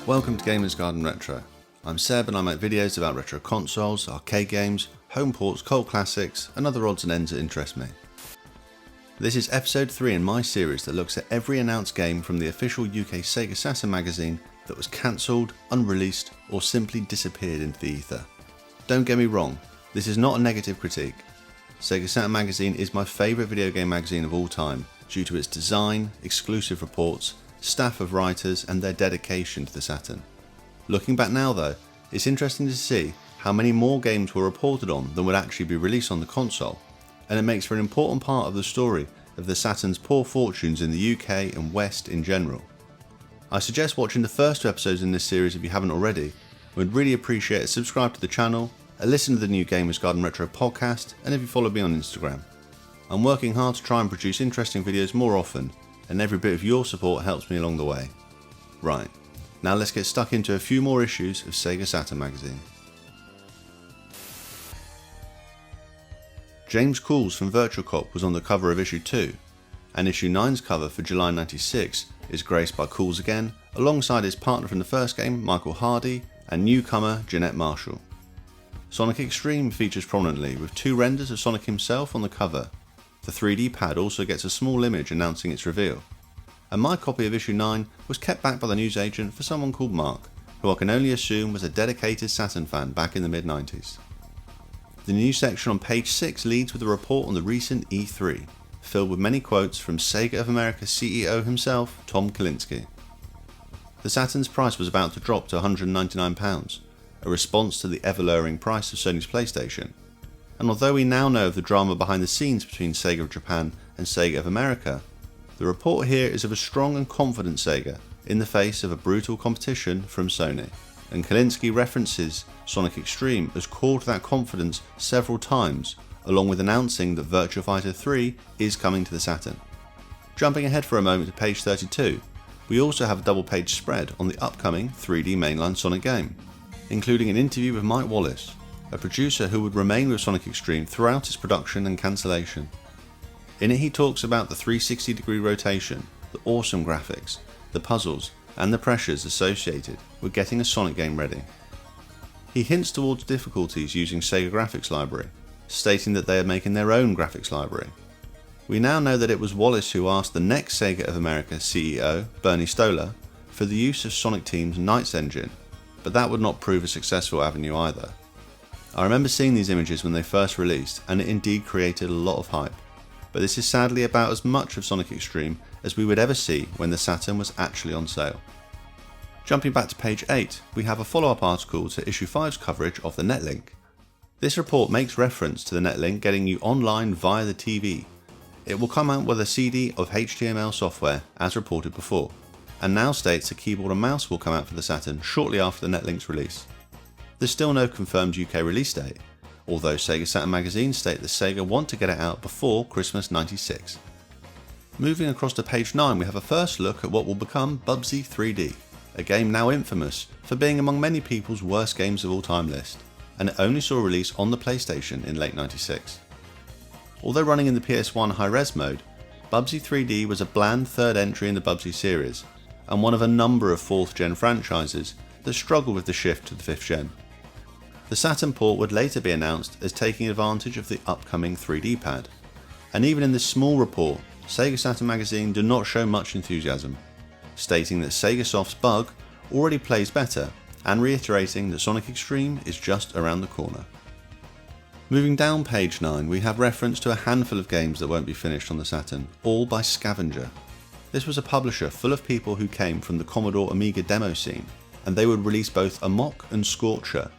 Welcome to Gamers Garden Retro. I'm Seb and I make videos about retro consoles, arcade games, home ports, cult classics and other odds and ends that interest me. This is episode 3 in my series that looks at every announced game from the official UK Sega Saturn Magazine that was cancelled, unreleased or simply disappeared into the ether. Don't get me wrong, this is not a negative critique. Sega Saturn Magazine is my favourite video game magazine of all time due to its design, exclusive reports, staff of writers and their dedication to the Saturn. Looking back now though, it's interesting to see how many more games were reported on than would actually be released on the console, and it makes for an important part of the story of the Saturn's poor fortunes in the UK and West in general. I suggest watching the first 2 episodes in this series if you haven't already. Would really appreciate a subscribe to the channel, a listen to the new Gamers Garden Retro podcast, and if you follow me on Instagram. I'm working hard to try and produce interesting videos more often, and every bit of your support helps me along the way. Right, now let's get stuck into a few more issues of Sega Saturn Magazine. James Cools from Virtual Cop was on the cover of issue 2, and issue 9's cover for July 96 is graced by Cools again, alongside his partner from the first game, Michael Hardy, and newcomer Jeanette Marshall. Sonic Extreme features prominently with 2 renders of Sonic himself on the cover. The 3D pad also gets a small image announcing its reveal. And my copy of issue 9 was kept back by the newsagent for someone called Mark, who I can only assume was a dedicated Saturn fan back in the mid-90s. The news section on page 6 leads with a report on the recent E3, filled with many quotes from Sega of America CEO himself, Tom Kalinske. The Saturn's price was about to drop to £199, a response to the ever-lowering price of Sony's PlayStation. And although we now know of the drama behind the scenes between Sega of Japan and Sega of America, the report here is of a strong and confident Sega in the face of a brutal competition from Sony, and Kalinske references Sonic Extreme as core to that confidence several times, along with announcing that Virtua Fighter 3 is coming to the Saturn. Jumping ahead for a moment to page 32, we also have a double-page spread on the upcoming 3D mainline Sonic game, including an interview with Mike Wallace, a producer who would remain with Sonic Extreme throughout its production and cancellation. In it he talks about the 360-degree rotation, the awesome graphics, the puzzles, and the pressures associated with getting a Sonic game ready. He hints towards difficulties using Sega Graphics Library, stating that they are making their own graphics library. We now know that it was Wallace who asked the next Sega of America CEO, Bernie Stolar, for the use of Sonic Team's Knights engine, but that would not prove a successful avenue either. I remember seeing these images when they first released, and it indeed created a lot of hype, but this is sadly about as much of Sonic Extreme as we would ever see when the Saturn was actually on sale. Jumping back to page 8, we have a follow-up article to issue 5's coverage of the Netlink. This report makes reference to the Netlink getting you online via the TV. It will come out with a CD of HTML software as reported before, and now states a keyboard and mouse will come out for the Saturn shortly after the Netlink's release. There's still no confirmed UK release date, although Sega Saturn Magazine state that Sega want to get it out before Christmas 96. Moving across to page 9, we have a first look at what will become Bubsy 3D, a game now infamous for being among many people's worst games of all time list, and it only saw release on the PlayStation in late 96. Although running in the PS1 high-res mode, Bubsy 3D was a bland third entry in the Bubsy series, and one of a number of 4th gen franchises that struggled with the shift to the 5th gen. The Saturn port would later be announced as taking advantage of the upcoming 3D pad, and even in this small report, Sega Saturn Magazine do not show much enthusiasm, stating that Sega Soft's bug already plays better, and reiterating that Sonic Extreme is just around the corner. Moving down page 9, we have reference to a handful of games that won't be finished on the Saturn, all by Scavenger. This was a publisher full of people who came from the Commodore Amiga demo scene, and they would release both Amok and Scorcher,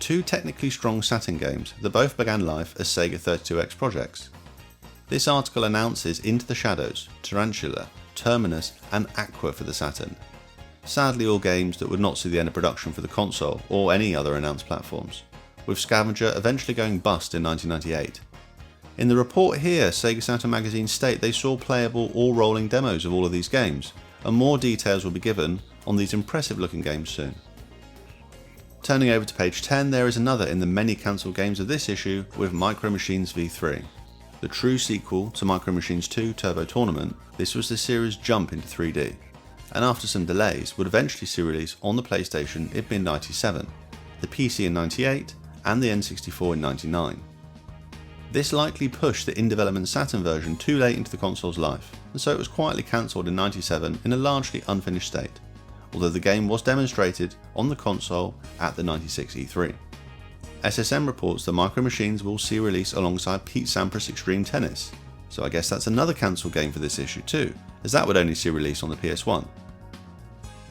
2 technically strong Saturn games that both began life as Sega 32X projects. This article announces Into the Shadows, Tarantula, Terminus and Aqua for the Saturn. Sadly all games that would not see the end of production for the console or any other announced platforms, with Scavenger eventually going bust in 1998. In the report here, Sega Saturn Magazine state they saw playable all rolling demos of all of these games, and more details will be given on these impressive looking games soon. Turning over to page 10, there is another in the many cancelled games of this issue with Micro Machines V3. The true sequel to Micro Machines 2 Turbo Tournament, this was the series' jump into 3D. and after some delays would eventually see release on the PlayStation in mid-97, the PC in 98, and the N64 in 99. This likely pushed the in-development Saturn version too late into the console's life, and so it was quietly cancelled in 97 in a largely unfinished state, although the game was demonstrated on the console at the 96 E3. SSM reports that Micro Machines will see release alongside Pete Sampras Extreme Tennis, so I guess that's another cancelled game for this issue too, as that would only see release on the PS1.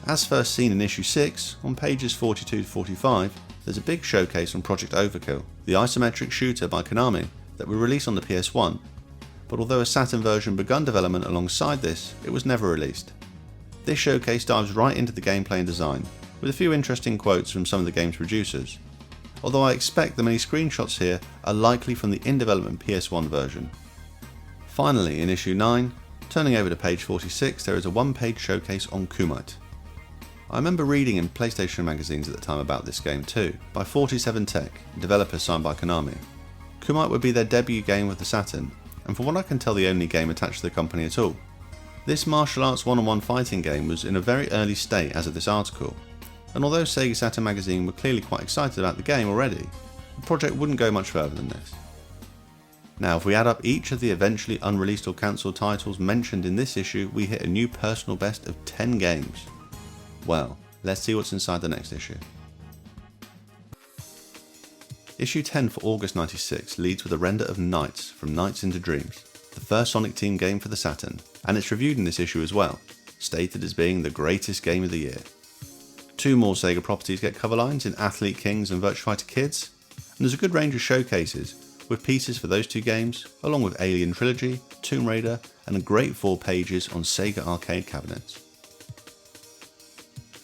As first seen in issue 6, on pages 42 to 45, there's a big showcase on Project Overkill, the isometric shooter by Konami that would release on the PS1, but although a Saturn version begun development alongside this, it was never released. This showcase dives right into the gameplay and design, with a few interesting quotes from some of the game's producers, although I expect the many screenshots here are likely from the in-development PS1 version. Finally, in issue 9, turning over to page 46, there is a one-page showcase on Kumite. I remember reading in PlayStation magazines at the time about this game too, by 47 Tech, developer signed by Konami. Kumite would be their debut game with the Saturn, and from what I can tell the only game attached to the company at all. This martial arts one-on-one fighting game was in a very early state as of this article, and although Sega Saturn Magazine were clearly quite excited about the game already, the project wouldn't go much further than this. Now if we add up each of the eventually unreleased or cancelled titles mentioned in this issue, we hit a new personal best of 10 games. Well, let's see what's inside the next issue. Issue 10 for August 96 leads with a render of Nights from Nights into Dreams, the first Sonic Team game for the Saturn, and it's reviewed in this issue as well, stated as being the greatest game of the year. 2 more Sega properties get cover lines in Athlete Kings and Virtua Fighter Kids, and there's a good range of showcases, with pieces for those 2 games, along with Alien Trilogy, Tomb Raider, and a great 4 pages on Sega arcade cabinets.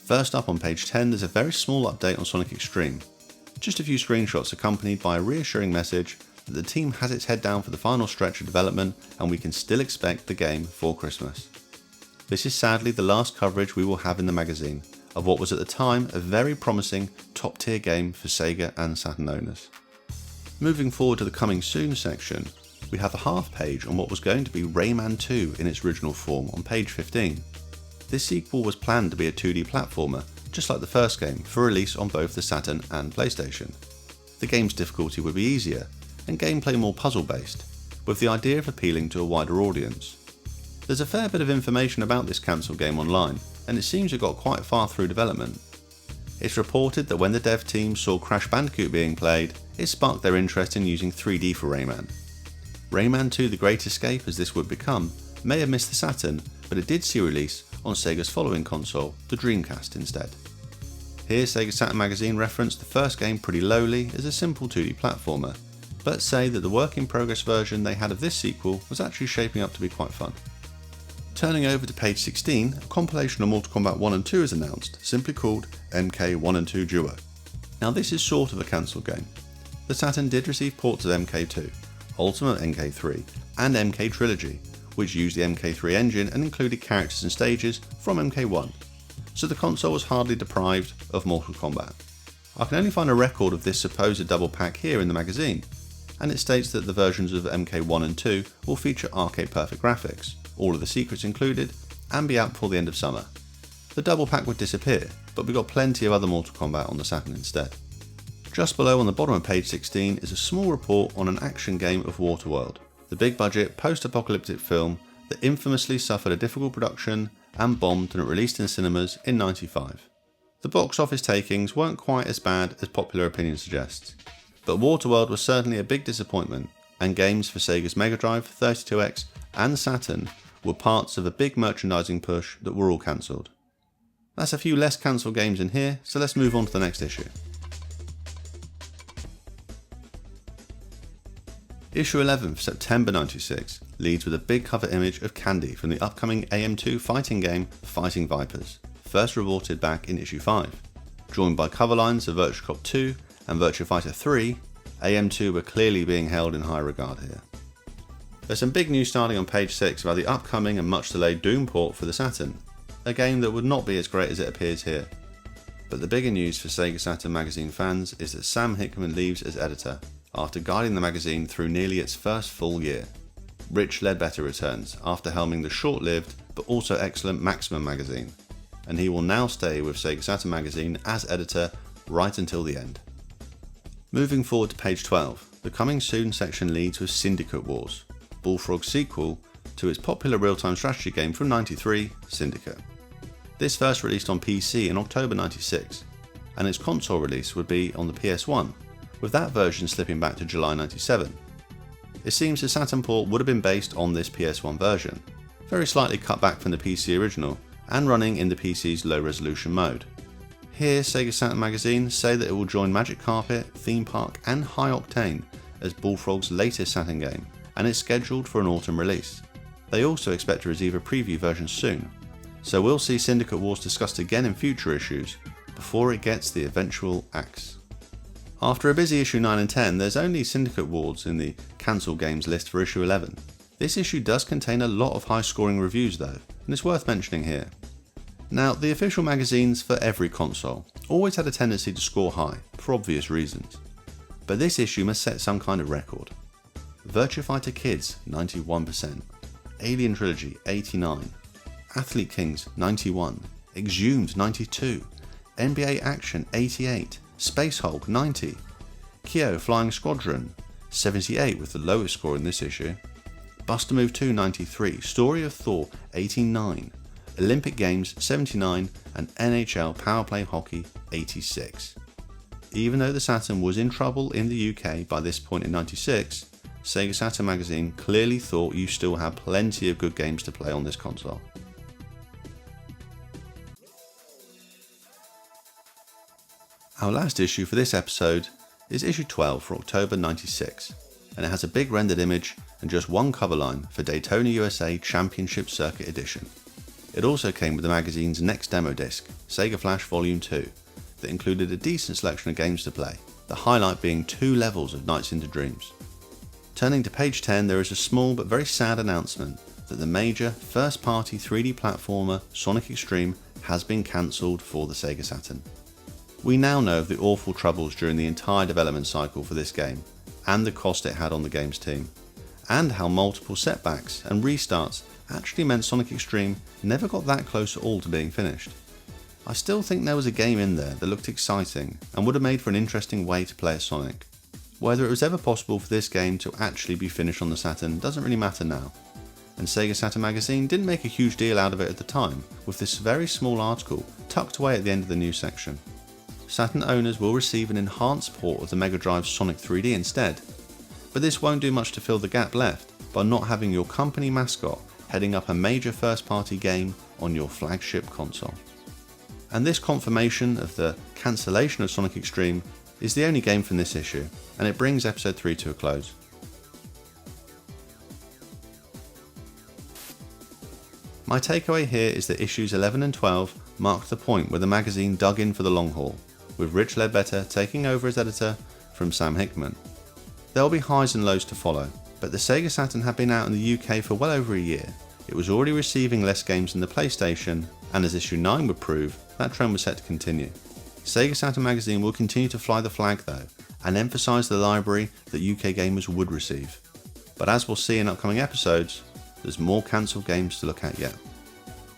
First up on page 10 there's a very small update on Sonic Extreme, just a few screenshots accompanied by a reassuring message that the team has its head down for the final stretch of development and we can still expect the game for Christmas. This is sadly the last coverage we will have in the magazine of what was at the time a very promising top tier game for Sega and Saturn owners. Moving forward to the coming soon section, we have a half page on what was going to be Rayman 2 in its original form on page 15. This sequel was planned to be a 2D platformer, just like the first game, for release on both the Saturn and PlayStation. The game's difficulty would be easier, and gameplay more puzzle based, with the idea of appealing to a wider audience. There's a fair bit of information about this cancelled game online, and it seems it got quite far through development. It's reported that when the dev team saw Crash Bandicoot being played, it sparked their interest in using 3D for Rayman. Rayman 2 The Great Escape, as this would become, may have missed the Saturn, but it did see release on Sega's following console, the Dreamcast instead. Here Sega Saturn Magazine referenced the first game pretty lowly as a simple 2D platformer, but say that the work in progress version they had of this sequel was actually shaping up to be quite fun. Turning over to page 16, a compilation of Mortal Kombat 1 and 2 is announced, simply called MK1 and 2 Duo. Now this is sort of a cancelled game. The Saturn did receive ports of MK2, Ultimate MK3 and MK Trilogy, which used the MK3 engine and included characters and stages from MK1, so the console was hardly deprived of Mortal Kombat. I can only find a record of this supposed double pack here in the magazine, and it states that the versions of MK1 and 2 will feature arcade perfect graphics, all of the secrets included, and be out before the end of summer. The double pack would disappear, but we got plenty of other Mortal Kombat on the Saturn instead. Just below on the bottom of page 16 is a small report on an action game of Waterworld, the big budget post-apocalyptic film that infamously suffered a difficult production and bombed when it released in cinemas in '95. The box office takings weren't quite as bad as popular opinion suggests, but Waterworld was certainly a big disappointment, and games for Sega's Mega Drive, 32X and Saturn were parts of a big merchandising push that were all cancelled. That's a few less cancelled games in here, so let's move on to the next issue. Issue 11 for September 96 leads with a big cover image of Candy from the upcoming AM2 fighting game Fighting Vipers, first reported back in issue 5. Joined by cover lines of Virtua Cop 2 and Virtua Fighter 3, AM2 were clearly being held in high regard here. There's some big news starting on page 6 about the upcoming and much delayed Doom port for the Saturn, a game that would not be as great as it appears here. But the bigger news for Sega Saturn Magazine fans is that Sam Hickman leaves as editor, after guiding the magazine through nearly its first full year. Rich Ledbetter returns after helming the short-lived but also excellent Maximum magazine, and he will now stay with Sega Saturn Magazine as editor right until the end. Moving forward to page 12, the Coming Soon section leads with Syndicate Wars, Bullfrog's sequel to its popular real-time strategy game from '93, Syndicate. This first released on PC in October '96, and its console release would be on the PS1, with that version slipping back to July '97. It seems the Saturn port would have been based on this PS1 version, very slightly cut back from the PC original, and running in the PC's low resolution mode. Here, Sega Saturn Magazine say that it will join Magic Carpet, Theme Park and High Octane as Bullfrog's latest Saturn game, and it's scheduled for an autumn release. They also expect to receive a preview version soon, so we'll see Syndicate Wars discussed again in future issues before it gets the eventual axe. After a busy issue 9 and 10, there's only Syndicate Wars in the cancelled games list for issue 11. This issue does contain a lot of high scoring reviews though, and it's worth mentioning here. Now, the official magazines for every console always had a tendency to score high, for obvious reasons. But this issue must set some kind of record. Virtua Fighter Kids 91%, Alien Trilogy 89, Athlete Kings 91, Exhumed 92, NBA Action 88, Space Hulk 90, Kyo Flying Squadron 78 with the lowest score in this issue, Buster Move 2 93, Story of Thor 89, Olympic Games 79 and NHL Powerplay Hockey 86. Even though the Saturn was in trouble in the UK by this point in '96, Sega Saturn Magazine clearly thought you still had plenty of good games to play on this console. Our last issue for this episode is issue 12 for October '96, and it has a big rendered image and just one cover line for Daytona USA Championship Circuit Edition. It also came with the magazine's next demo disc, Sega Flash Volume 2, that included a decent selection of games to play, the highlight being 2 levels of Nights into Dreams. Turning to page 10, there is a small but very sad announcement that the major first-party 3D platformer Sonic X-treme has been cancelled for the Sega Saturn. We now know of the awful troubles during the entire development cycle for this game, and the cost it had on the game's team, and how multiple setbacks and restarts actually meant Sonic X-treme never got that close at all to being finished. I still think there was a game in there that looked exciting and would have made for an interesting way to play as Sonic. Whether it was ever possible for this game to actually be finished on the Saturn doesn't really matter now, and Sega Saturn Magazine didn't make a huge deal out of it at the time, with this very small article tucked away at the end of the news section. Saturn owners will receive an enhanced port of the Mega Drive's Sonic 3D instead, but this won't do much to fill the gap left by not having your company mascot heading up a major first-party game on your flagship console. And this confirmation of the cancellation of Sonic X-treme is the only game from this issue, and it brings episode 3 to a close. My takeaway here is that issues 11 and 12 marked the point where the magazine dug in for the long haul, with Rich Ledbetter taking over as editor from Sam Hickman. There will be highs and lows to follow, but the Sega Saturn had been out in the UK for well over a year. It was already receiving less games than the PlayStation, and as issue 9 would prove, that trend was set to continue. Sega Saturn Magazine will continue to fly the flag though, and emphasise the library that UK gamers would receive. But as we'll see in upcoming episodes, there's more cancelled games to look at yet.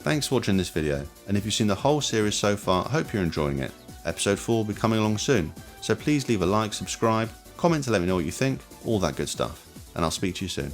Thanks for watching this video, and if you've seen the whole series so far, I hope you're enjoying it. Episode 4 will be coming along soon, so please leave a like, subscribe, comment to let me know what you think, all that good stuff, and I'll speak to you soon.